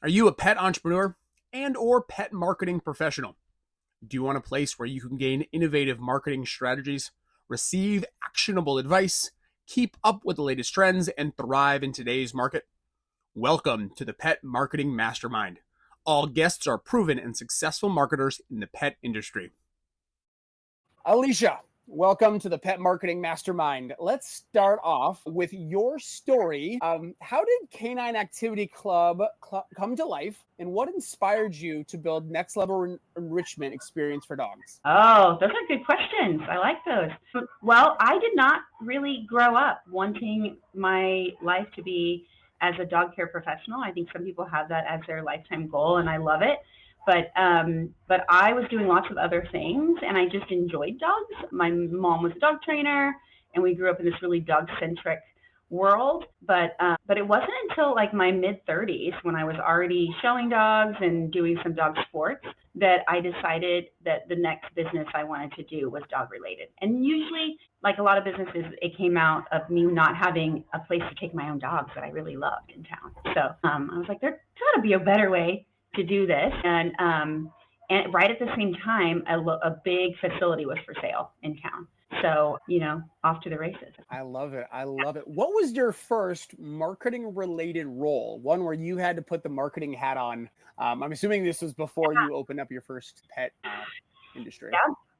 Are you a pet entrepreneur and or pet marketing professional? Do you want a place where you can gain innovative marketing strategies, receive actionable advice, keep up with the latest trends, and thrive in today's market? Welcome to the Pet Marketing Mastermind. All guests are proven and successful marketers in the pet industry. Alicia, welcome to the Pet Marketing Mastermind. Let's start off with your story. How did Canine Activity Club come to life, and what inspired you to build next level enrichment experience for dogs? Oh, those are good questions. I like those. Well, I did not really grow up wanting my life to be as a dog care professional. I think some people have that as their lifetime goal, and I love it. But I was doing lots of other things, and I just enjoyed dogs. My mom was a dog trainer, and we grew up in this really dog-centric world. But it wasn't until like my mid-30s, when I was already showing dogs and doing some dog sports, that I decided that the next business I wanted to do was dog-related. And usually, like a lot of businesses, it came out of me not having a place to take my own dogs that I really loved in town. So I was like, there's got to be a better way to do this. And right at the same time, a big facility was for sale in town. So, off to the races. I love it. I love it. What was your first marketing related role? One where you had to put the marketing hat on. I'm assuming this was before you opened up your first pet industry.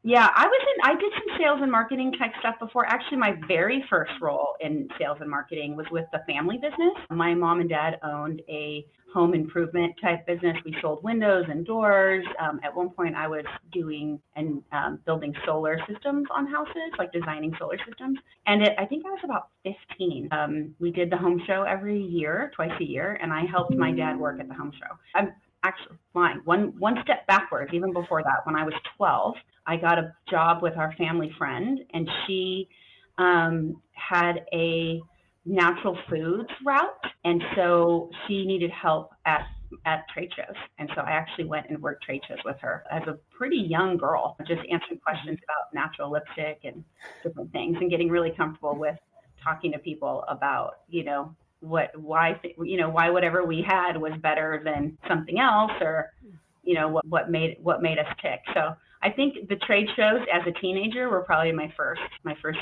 Yeah, I did some sales and marketing type stuff before. Actually, my very first role in sales and marketing was with the family business. My mom and dad owned a home improvement type business. We sold windows and doors. At one point, I was doing and building solar systems on houses, like designing solar systems. And I think I was about 15. We did the home show every year, twice a year, and I helped my dad work at the home show. I'm actually lying. One step backwards, even before that, when I was 12, I got a job with our family friend, and she had a natural foods route, and so she needed help at trade shows. And so I actually went and worked trade shows with her as a pretty young girl, just answering questions about natural lipstick and different things, and getting really comfortable with talking to people about, why whatever we had was better than something else, or what made us tick. So I think the trade shows as a teenager were probably my first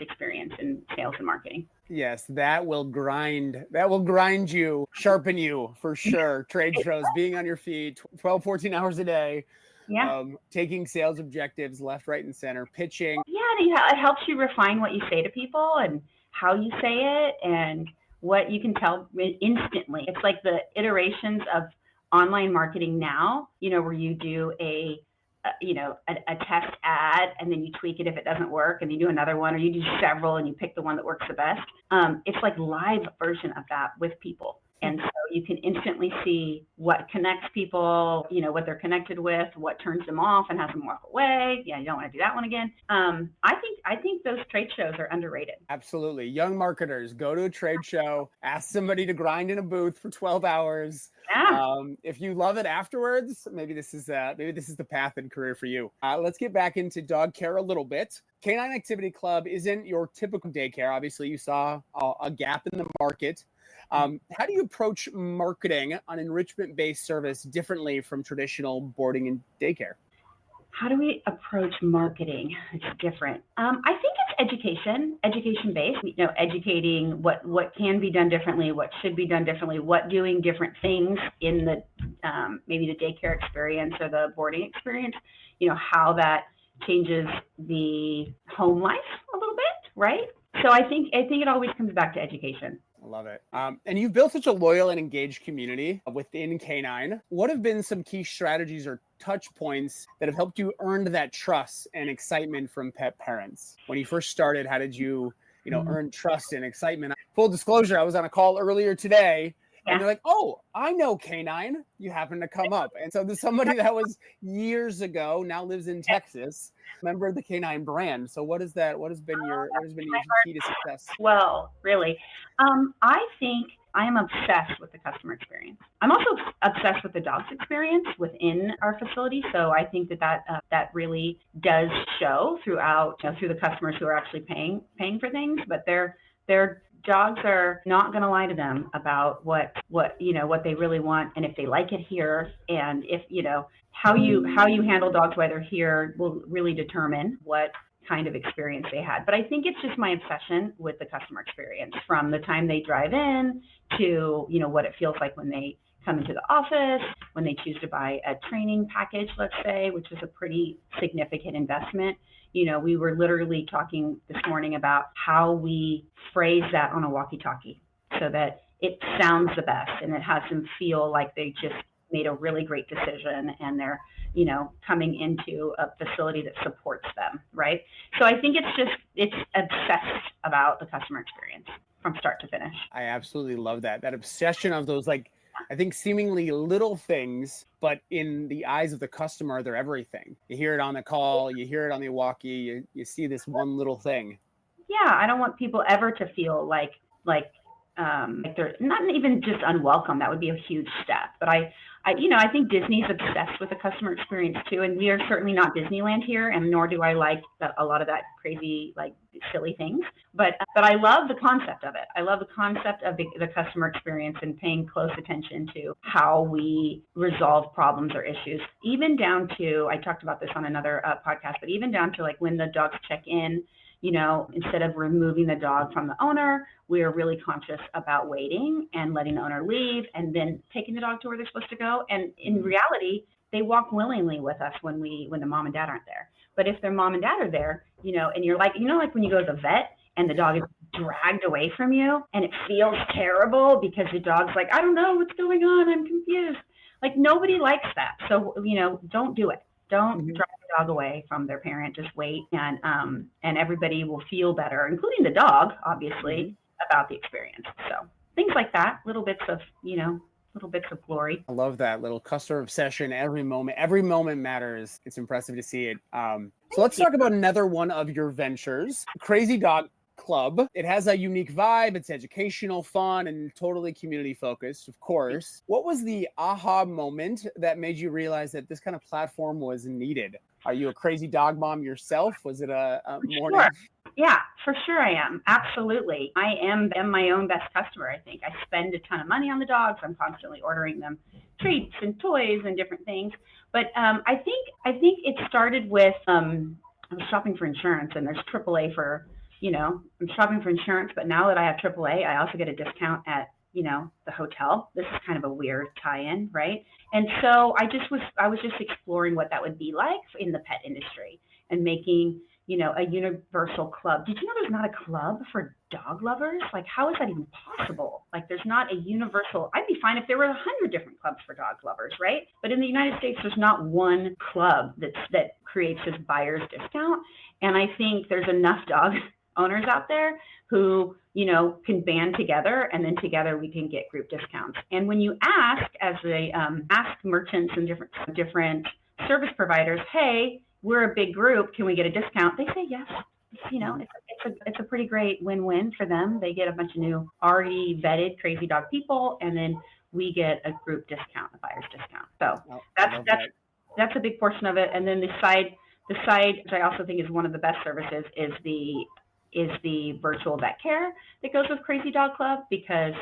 experience in sales and marketing. Yes, that will grind you, sharpen you for sure. Trade shows, being on your feet 12, 14 hours a day. Yeah. Taking sales objectives left, right, and center, pitching. Yeah, it helps you refine what you say to people and how you say it, and what you can tell instantly. It's like the iterations of online marketing now, where you do a test ad, and then you tweak it if it doesn't work, and you do another one, or you do several and you pick the one that works the best. It's like live version of that with people. And so you can instantly see what connects people, what they're connected with, what turns them off and has them walk away. Yeah, you don't want to do that one again. I think those trade shows are underrated. Absolutely. Young marketers, go to a trade show, ask somebody to grind in a booth for 12 hours. Yeah. If you love it afterwards, maybe this is the path and career for you. Let's get back into dog care a little bit. Canine Activity Club isn't your typical daycare. Obviously, you saw a gap in the market. How do you approach marketing on enrichment-based service differently from traditional boarding and daycare? How do we approach marketing? It's different. I think it's education-based, educating what can be done differently, what should be done differently, what doing different things in the maybe the daycare experience or the boarding experience, how that changes the home life a little bit, right? So I think it always comes back to education. I love it. And you've built such a loyal and engaged community within Canine. What have been some key strategies or touch points that have helped you earn that trust and excitement from pet parents? When you first started, how did you, earn trust and excitement? Full disclosure, I was on a call earlier today, and they're like, "Oh, I know Canine. You happen to come up." And so there's somebody that was years ago, now lives in Texas, member of the Canine brand. So what has been your key to success? Well, really, I think I am obsessed with the customer experience. I'm also obsessed with the dog's experience within our facility. So I think that really does show throughout, through the customers who are actually paying for things, but their dogs are not going to lie to them about what they really want, and if they like it here, and if how you handle dogs while they're here will really determine what kind of experience they had. But I think it's just my obsession with the customer experience, from the time they drive in to what it feels like when they come into the office, when they choose to buy a training package, let's say, which is a pretty significant investment. We were literally talking this morning about how we phrase that on a walkie-talkie so that it sounds the best and it has them feel like they just made a really great decision and they're, coming into a facility that supports them, right? So I think it's obsessed about the customer experience from start to finish. I absolutely love that obsession of those, I think seemingly little things, but in the eyes of the customer, they're everything. You hear it on the call, you hear it on the walkie, you see this one little thing. Yeah, I don't want people ever to feel like they're not even just unwelcome. That would be a huge step. But I think Disney's obsessed with the customer experience too, and we are certainly not Disneyland here, and nor do I like a lot of that crazy, silly things. But I love the concept of it. I love the concept of the customer experience and paying close attention to how we resolve problems or issues, even down to, I talked about this on another podcast, but even down to when the dogs check in. Instead of removing the dog from the owner, we are really conscious about waiting and letting the owner leave and then taking the dog to where they're supposed to go. And in reality, they walk willingly with us when the mom and dad aren't there. But if their mom and dad are there, and you're when you go to the vet and the dog is dragged away from you and it feels terrible because the dog's I don't know what's going on, I'm confused. Nobody likes that. So, don't do it. Don't drive the dog away from their parent. Just wait, and everybody will feel better, including the dog, obviously, about the experience. So things like that, little bits of glory. I love that little customer obsession. Every moment matters. It's impressive to see it. So let's talk about another one of your ventures, Crazy Dog Club. It has a unique vibe. It's educational, fun, and totally community focused, of course. What was the aha moment that made you realize that this kind of platform was needed? Are you a crazy dog mom yourself? Was it a morning? Sure. Yeah, for sure I am. Absolutely. I am my own best customer, I think. I spend a ton of money on the dogs. I'm constantly ordering them treats and toys and different things. But I think it started with I was shopping for insurance, and there's AAA for I'm shopping for insurance, but now that I have AAA, I also get a discount at, the hotel. This is kind of a weird tie-in, right? And so I was just exploring what that would be like in the pet industry and making, a universal club. Did you know there's not a club for dog lovers? How is that even possible? There's not a universal, I'd be fine if there were 100 different clubs for dog lovers, right? But in the United States, there's not one club that creates this buyer's discount. And I think there's enough dog owners out there who, can band together, and then together we can get group discounts. And when you ask, as they ask merchants and different service providers, hey, we're a big group, can we get a discount? They say yes. It's a pretty great win-win for them. They get a bunch of new, already vetted crazy dog people, and then we get a group discount, a buyer's discount. So that's a big portion of it. And then the side, which I also think is one of the best services, is the virtual vet care that goes with Crazy Dog Club, because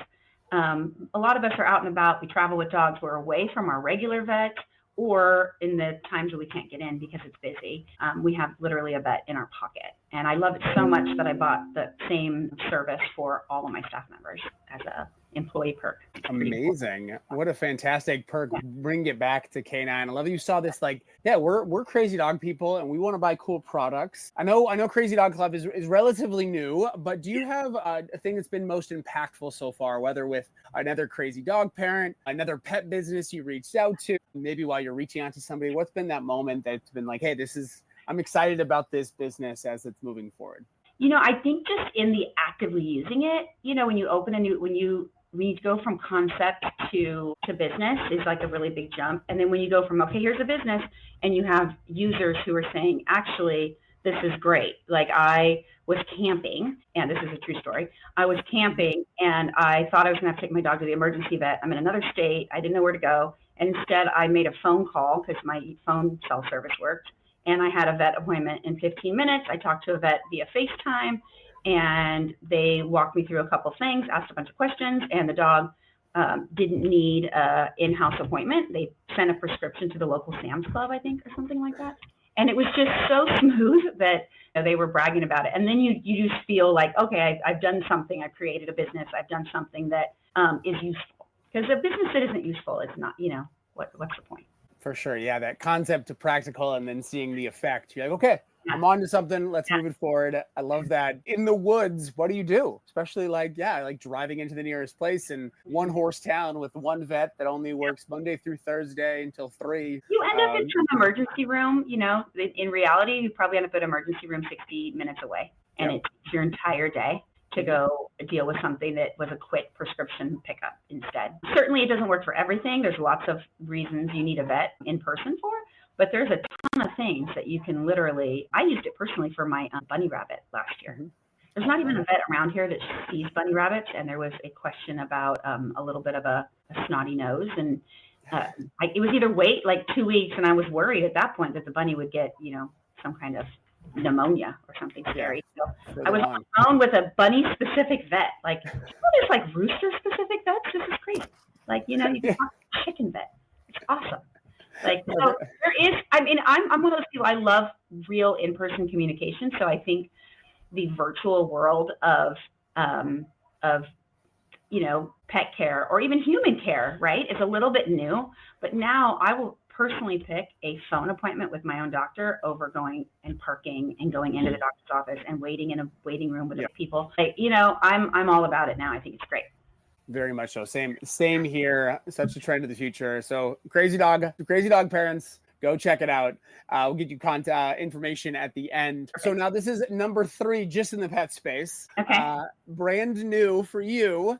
a lot of us are out and about. We travel with dogs. We're away from our regular vet, or in the times where we can't get in because it's busy, we have literally a vet in our pocket. And I love it so much that I bought the same service for all of my staff members as a employee perk. Amazing. Cool. What a fantastic perk. Yeah. Bring it back to K9. I love that you saw this, we're crazy dog people and we want to buy cool products. I know Crazy Dog Club is relatively new, but do you have a thing that's been most impactful so far, whether with another crazy dog parent, another pet business you reached out to, maybe while you're reaching out to somebody? What's been that moment that's been hey, I'm excited about this business as it's moving forward? I think just in the actively using it, when you open when you go from concept to business is a really big jump. And then when you go from, okay, here's a business, and you have users who are saying, actually, this is great. I was camping, and this is a true story. I was camping and I thought I was gonna have to take my dog to the emergency vet. I'm in another state. I didn't know where to go. And instead I made a phone call because my phone cell service worked. And I had a vet appointment in 15 minutes. I talked to a vet via FaceTime, and they walked me through a couple things, asked a bunch of questions, and the dog didn't need an in-house appointment. They sent a prescription to the local Sam's Club, I think, or something like that. And it was just so smooth that they were bragging about it. And then you just feel like, okay, I've done something. I've created a business. I've done something that is useful. Because a business that isn't useful, it's not, what's the point? For sure. Yeah, that concept to practical and then seeing the effect. You're like, okay, I'm on to something. Let's move it forward. I love that. In the woods, what do you do? Especially like driving into the nearest place in one horse town with one vet that only works Monday through Thursday until 3. You end up in an emergency room. In reality, you probably end up at an emergency room 60 minutes away. And It's your entire day to go deal with something that was a quick prescription pickup instead. Certainly, it doesn't work for everything. There's lots of reasons you need a vet in person for. But there's a ton of things that you can literally, I used it personally for my bunny rabbit last year. There's not even a vet around here that sees bunny rabbits. And there was a question about a little bit of a snotty nose. And it was either wait like 2 weeks. And I was worried at that point that the bunny would get, some kind of pneumonia or something scary. So I was on the phone with a bunny specific vet. Like, there's like rooster specific vets. This is crazy. Like, you can talk to a chicken vet. It's awesome. Like, so there is, I'm one of those people, I love real in-person communication. So I think the virtual world of pet care or even human care, right, is a little bit new. But now I will personally pick a phone appointment with my own doctor over going and parking and going into the doctor's office and waiting in a waiting room with people. Like, I'm all about it now. I think it's great. Very much so. Same here. Such a trend of the future. So crazy dog parents, go check it out. We'll get you information at the end. So now this is number 3, just in the pet space. Okay. Brand new for you.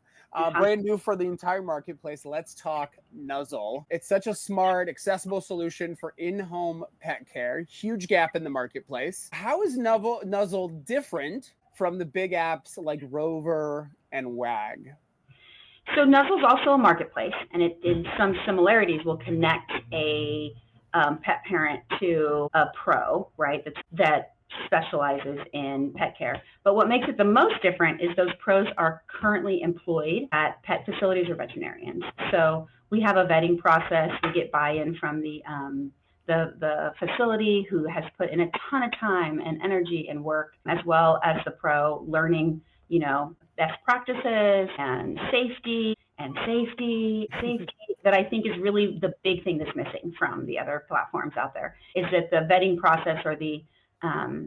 Brand new for the entire marketplace. Let's talk Nuzzle. It's such a smart, accessible solution for in-home pet care. Huge gap in the marketplace. How is Nuzzle different from the big apps like Rover and Wag? So Nuzzle is also a marketplace, and it in some similarities will connect a pet parent to a pro, right, that specializes in pet care. But what makes it the most different is those pros are currently employed at pet facilities or veterinarians. So we have a vetting process. We get buy-in from the facility who has put in a ton of time and energy and work, as well as the pro learning, best practices and safety that I think is really the big thing that's missing from the other platforms out there, is that the vetting process or the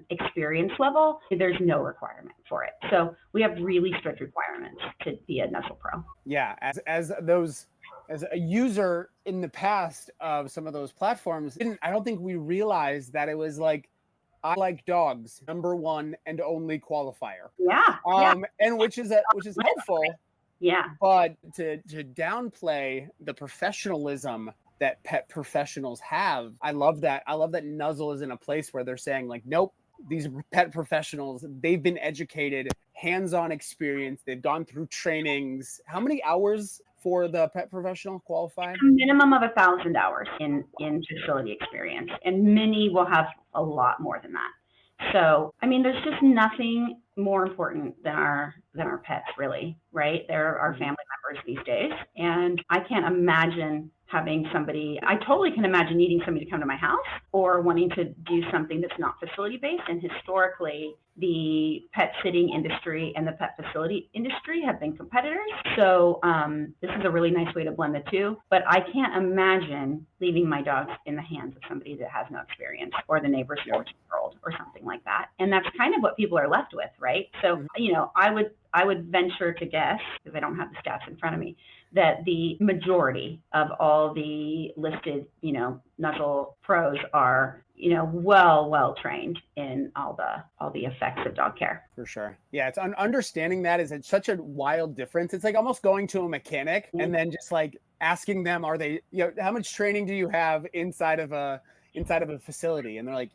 experience level, there's no requirement for it. So we have really strict requirements to be a Nuzzle Pro. Yeah, as a user in the past of some of those platforms, I don't think we realized that it was like, I like dogs, number 1 and only qualifier. Yeah. And which is helpful. Yeah. But to downplay the professionalism that pet professionals have, I love that. I love that Nuzzle is in a place where they're saying like, nope, these pet professionals, they've been educated, hands-on experience. They've gone through trainings. How many hours for the pet professional qualify? A minimum of 1,000 hours in facility experience, and many will have a lot more than that. So, there's just nothing more important than our pets, really, right? They're our family members these days, and I can't imagine having somebody, I totally can imagine needing somebody to come to my house or wanting to do something that's not facility based. And historically, the pet sitting industry and the pet facility industry have been competitors. So this is a really nice way to blend the two. But I can't imagine leaving my dogs in the hands of somebody that has no experience, or the neighbor's 14-year-old or something like that. And that's kind of what people are left with, right? So, I would venture to guess, because I don't have the stats in front of me, that the majority of all the listed, Nuzzle pros are, well trained in all the effects of dog care. For sure. Yeah, it's understanding that is such a wild difference. It's like almost going to a mechanic and then just like asking them, are they, how much training do you have inside of a facility? And they're like,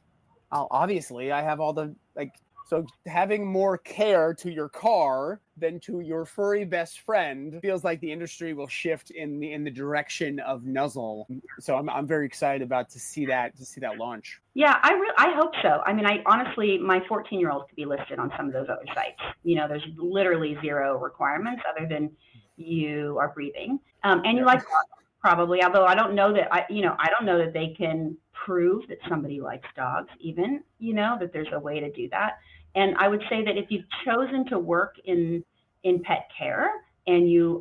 oh, obviously I have all the So having more care to your car than to your furry best friend feels like the industry will shift in the direction of Nuzzle. So I'm very excited to see that launch. Yeah, I hope so. I mean, I honestly, my 14-year-old could be listed on some of those other sites. There's literally zero requirements other than you are breathing, and you like dogs, probably. Although I don't know that I don't know that they can prove that somebody likes dogs, even that there's a way to do that. And I would say that if you've chosen to work in pet care and you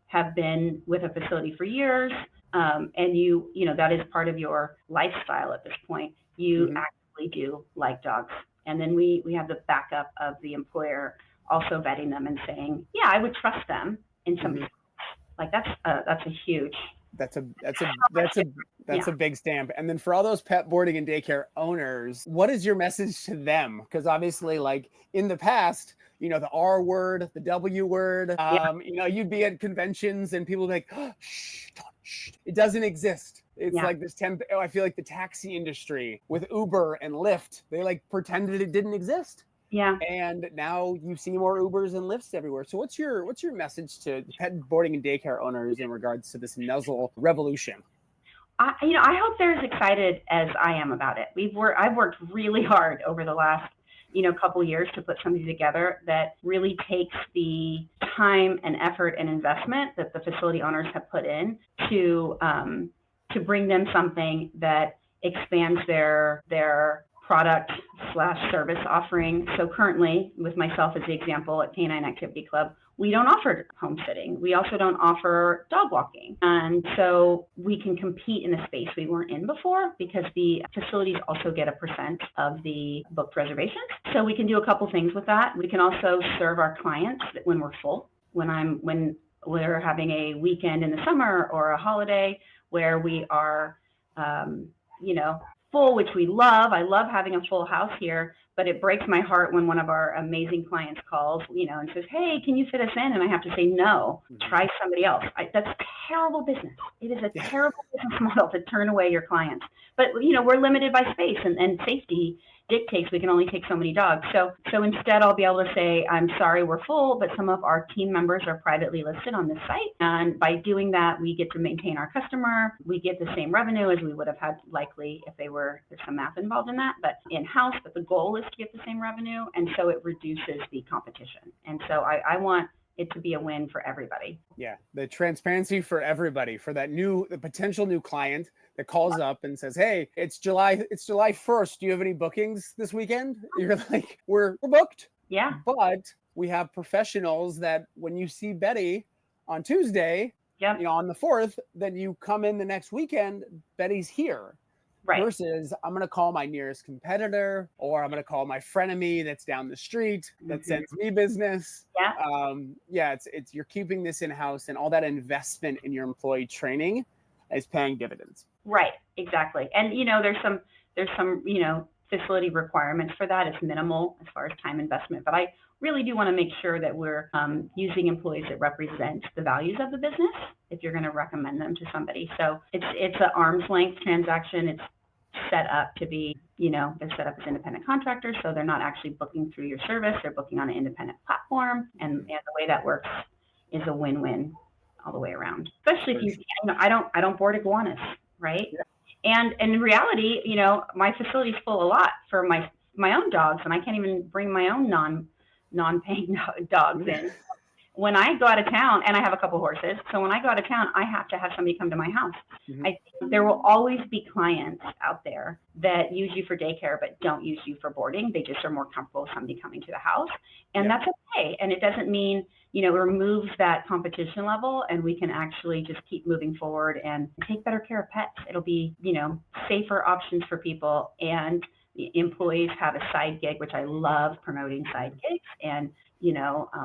have been with a facility for years, and you that is part of your lifestyle at this point, you actually do like dogs. And then we have the backup of the employer also vetting them and saying, yeah, I would trust them in some like that's a huge. That's a big stamp. And then for all those pet boarding and daycare owners, what is your message to them? Because obviously, like in the past, the R word, the W word, you'd be at conventions and people would be like, oh, shh, it doesn't exist. It's like this I feel like the taxi industry with Uber and Lyft, they like pretended it didn't exist. Yeah. And now you see more Ubers and Lyfts everywhere. So what's your message to pet boarding and daycare owners in regards to this Nuzzle revolution? I hope they're as excited as I am about it. I've worked really hard over the last, couple of years to put something together that really takes the time and effort and investment that the facility owners have put in to bring them something that expands their product/service offering. So currently, with myself as the example at Canine Activity Club, we don't offer home sitting. We also don't offer dog walking. And so we can compete in a space we weren't in before because the facilities also get a % of the booked reservations. So we can do a couple things with that. We can also serve our clients when we're full. When we're having a weekend in the summer or a holiday where we are, full, which we love. I love having a full house here, but it breaks my heart when one of our amazing clients calls, and says, hey, can you fit us in? And I have to say, no, try somebody else. That's terrible business. It is a terrible business model to turn away your clients. But, we're limited by space and safety dictates we can only take so many dogs. So instead I'll be able to say, I'm sorry, we're full, but some of our team members are privately listed on this site. And by doing that, we get to maintain our customer. We get the same revenue as we would have had likely if there's some math involved in that, but in-house, but the goal is to get the same revenue. And so it reduces the competition. And so I want it to be a win for everybody. Yeah, the transparency for everybody, for the potential new client that calls up and says, hey, it's July 1st. Do you have any bookings this weekend? You're like, we're booked. Yeah. But we have professionals that when you see Betty on Tuesday, on the 4th, then you come in the next weekend, Betty's here. Right. Versus I'm going to call my nearest competitor, or I'm going to call my frenemy that's down the street that sends me business. Yeah. It's you're keeping this in-house, and all that investment in your employee training is paying dividends. Right. Exactly. And, there's some facility requirements for that. It's minimal as far as time investment, but I really do want to make sure that we're using employees that represent the values of the business if you're going to recommend them to somebody. So it's an arm's length transaction. It's set up to be, they're set up as independent contractors, so they're not actually booking through your service. They're booking on an independent platform, and the way that works is a win-win all the way around. Especially if I don't board iguanas, right? Yeah. And in reality, my facility's full a lot for my own dogs, and I can't even bring my own non-paying dogs in. When I go out of town, and I have a couple horses, so when I go out of town, I have to have somebody come to my house. I think there will always be clients out there that use you for daycare but don't use you for boarding. They just are more comfortable with somebody coming to the house, and that's okay. And it doesn't mean, it removes that competition level, and we can actually just keep moving forward and take better care of pets. It'll be, safer options for people, and the employees have a side gig, which I love promoting side gigs, and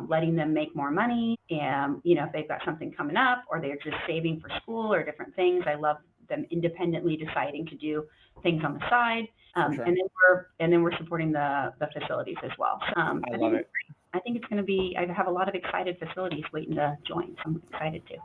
letting them make more money. And, if they've got something coming up or they're just saving for school or different things, I love them independently deciding to do things on the side. Sure. And then we're supporting the facilities as well. So, I love it. I think it's going to be, I have a lot of excited facilities waiting to join. So I'm excited too.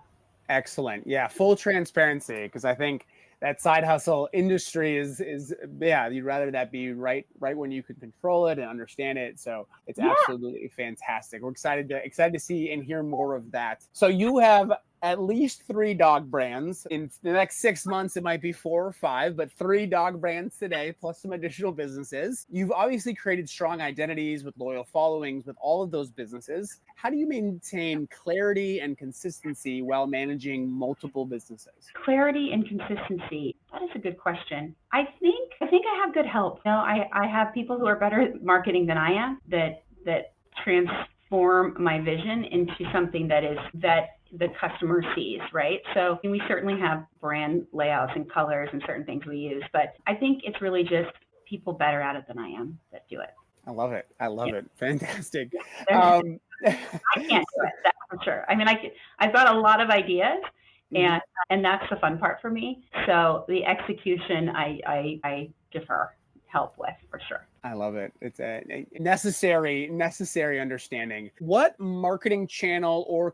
Excellent. Yeah. Full transparency. Because I think that side hustle industry is you'd rather that be right when you can control it and understand it. So it's absolutely fantastic. We're excited to see and hear more of that. So you have at least 3 dog brands. In the next 6 months, it might be 4 or 5, but 3 dog brands today, plus some additional businesses. You've obviously created strong identities with loyal followings with all of those businesses. How do you maintain clarity and consistency while managing multiple businesses? Clarity and consistency. That is a good question. I think I have good help. You know, I have people who are better at marketing than I am that transform my vision into something that the customer sees, right? So we certainly have brand layouts and colors and certain things we use, but I think it's really just people better at it than I am that do it. I love it. It. Fantastic. I can't do it, that's for sure. I mean, I've got a lot of ideas, and that's the fun part for me. So the execution, I defer help with for sure. I love it. It's a necessary understanding. What marketing channel or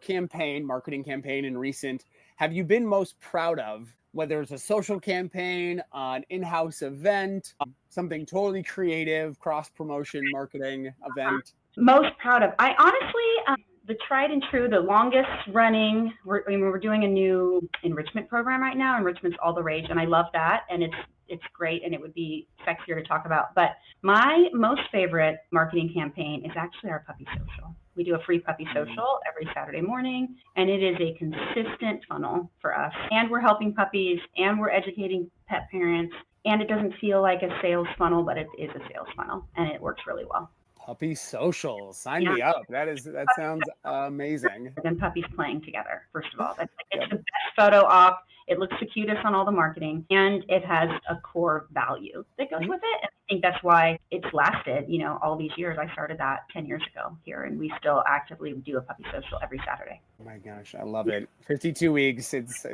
marketing campaign in recent have you been most proud of? Whether it's a social campaign, an in-house event, something totally creative, cross-promotion marketing event? Most proud of. I honestly, the tried and true, the longest running, we're doing a new enrichment program right now. Enrichment's all the rage, and I love that. And it's great, and it would be sexier to talk about. But my most favorite marketing campaign is actually our puppy social. We do a free puppy social every Saturday morning, and it is a consistent funnel for us. And we're helping puppies, and we're educating pet parents, and it doesn't feel like a sales funnel, but it is a sales funnel, and it works really well. Puppy social. Sign me up. That sounds amazing. And puppies playing together, first of all. It's the best photo op. It looks the cutest on all the marketing, and it has a core value that goes with it. And I think that's why it's lasted, all these years. I started that 10 years ago here, and we still actively do a puppy social every Saturday. Oh my gosh, I love it. 52 weeks. It's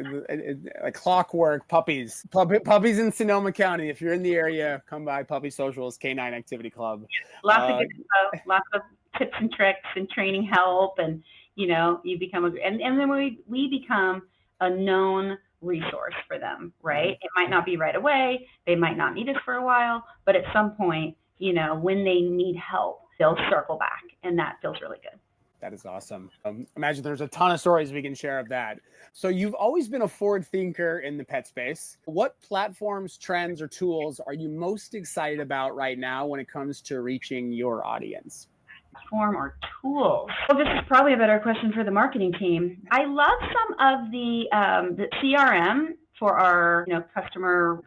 like clockwork. Puppies in Sonoma County. If you're in the area, come by Puppy Socials, Canine Activity Club. Lots of good stuff, lots of tips and tricks and training help, and you become and then we become a known resource for them, right? It might not be right away. They might not need us for a while, but at some point, when they need help, they'll circle back, and that feels really good. That is awesome. Imagine there's a ton of stories we can share of that. So you've always been a forward thinker in the pet space. What platforms, trends, or tools are you most excited about right now when it comes to reaching your audience? Platform or tools? Well, this is probably a better question for the marketing team. I love some of the CRM for our customer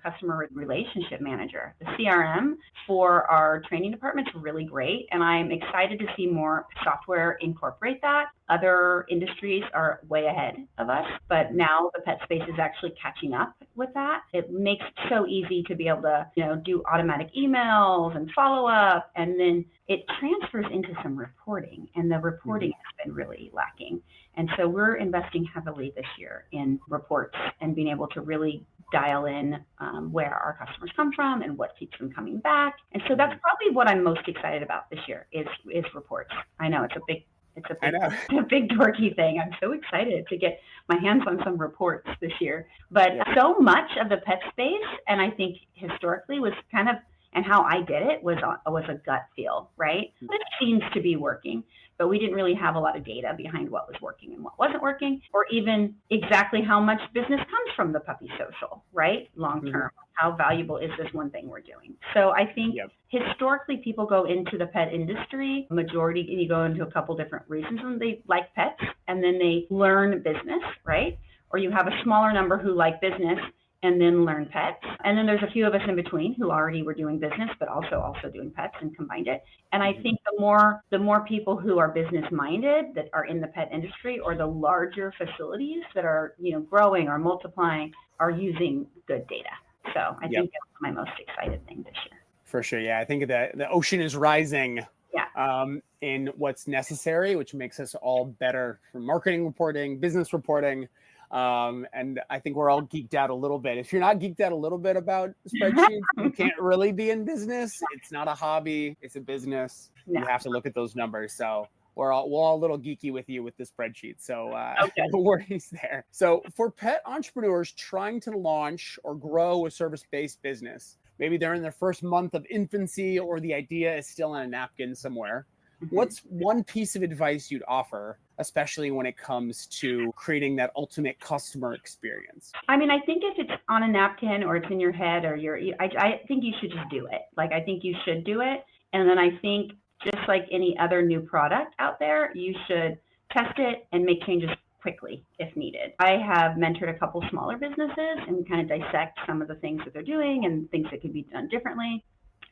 relationship manager. The CRM for our training department's really great, and I'm excited to see more software incorporate that. Other industries are way ahead of us, but now the pet space is actually catching up with that. It makes it so easy to be able to do automatic emails and follow up, and then it transfers into some reporting, and the reporting has been really lacking. And so we're investing heavily this year in reports and being able to really dial in where our customers come from and what keeps them coming back. And so that's probably what I'm most excited about this year is reports. I know it's a big dorky thing. I'm so excited to get my hands on some reports this year. But so much of the pet space, and I think historically was kind of, and how I did it was a gut feel, right? It seems to be working, but we didn't really have a lot of data behind what was working and what wasn't working, or even exactly how much business comes from the puppy social, right? Long term, how valuable is this one thing we're doing? So I think historically people go into the pet industry, majority, and you go into a couple different reasons, and they like pets, and then they learn business, right? Or you have a smaller number who like business and then learn pets. And then there's a few of us in between who already were doing business, but also doing pets and combined it. And I think the more people who are business minded that are in the pet industry, or the larger facilities that are, growing or multiplying, are using good data. So I think that's my most excited thing this year. For sure. Yeah. I think that the ocean is rising in what's necessary, which makes us all better for marketing reporting, business reporting. And I think we're all geeked out a little bit. If you're not geeked out a little bit about spreadsheets, you can't really be in business. It's not a hobby. It's a business. You have to look at those numbers. So we're all a little geeky with you with the spreadsheet. So Okay. no worries there. So for pet entrepreneurs trying to launch or grow a service-based business, maybe they're in their first month of infancy or the idea is still on a napkin somewhere. What's one piece of advice you'd offer, especially when it comes to creating that ultimate customer experience? I mean, I think if it's on a napkin or it's in your head or I think you should just do it. Like, I think you should do it. And then I think just like any other new product out there, you should test it and make changes quickly if needed. I have mentored a couple smaller businesses and we kind of dissect some of the things that they're doing and things that could be done differently.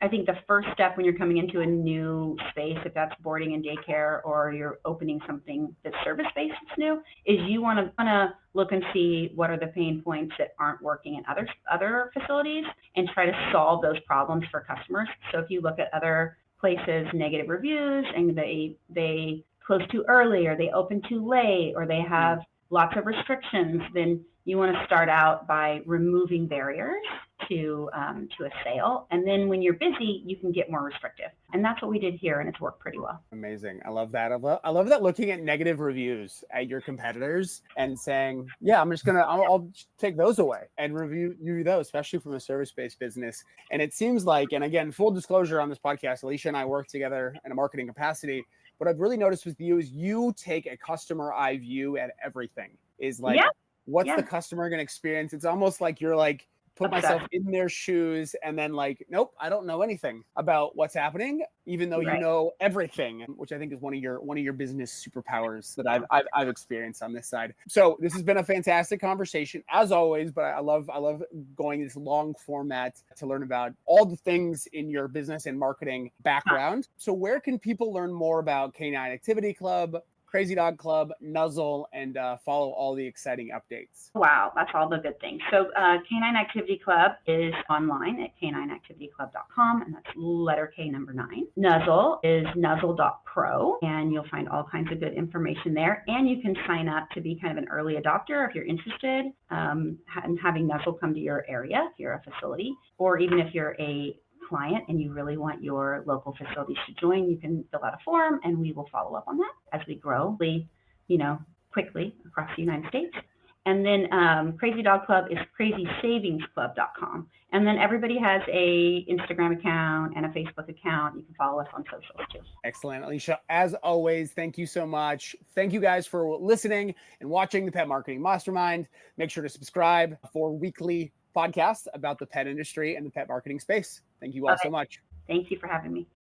I think the first step when you're coming into a new space, if that's boarding and daycare or you're opening something that's service-based that's new, is you want to look and see what are the pain points that aren't working in other facilities and try to solve those problems for customers. So if you look at other places, negative reviews, and they close too early or they open too late or they have lots of restrictions, then you want to start out by removing barriers to a sale. And then when you're busy, you can get more restrictive. And that's what we did here, and it's worked pretty well. Amazing. I love that. I love that, looking at negative reviews at your competitors and saying, yeah, I'll take those away and review those, especially from a service-based business. And it seems like, and again, full disclosure on this podcast, Alicia and I work together in a marketing capacity. What I've really noticed with you is you take a customer eye view at everything. Is like, what's the customer going to experience? It's almost like you're like, put myself in their shoes and then like, nope, I don't know anything about what's happening, even though you know everything, which I think is one of your business superpowers that I've experienced on this side. So this has been a fantastic conversation as always, but I love going this long format to learn about all the things in your business and marketing background. So where can people learn more about Canine Activity Club, Crazy Dog Club, Nuzzle, and follow all the exciting updates? Wow, that's all the good things. So Canine Activity Club is online at canineactivityclub.com, and that's letter K number 9. Nuzzle is nuzzle.pro, and you'll find all kinds of good information there. And you can sign up to be kind of an early adopter if you're interested in having Nuzzle come to your area, if you're a facility, or even if you're a client and you really want your local facilities to join, you can fill out a form and we will follow up on that as we grow, quickly across the United States. And then Crazy Dog Club is crazysavingsclub.com. And then everybody has a Instagram account and a Facebook account. You can follow us on socials too. Excellent. Alicia, as always, thank you so much. Thank you guys for listening and watching the Pet Marketing Mastermind. Make sure to subscribe for weekly podcasts about the pet industry and the pet marketing space. Thank you all so much. Thank you for having me.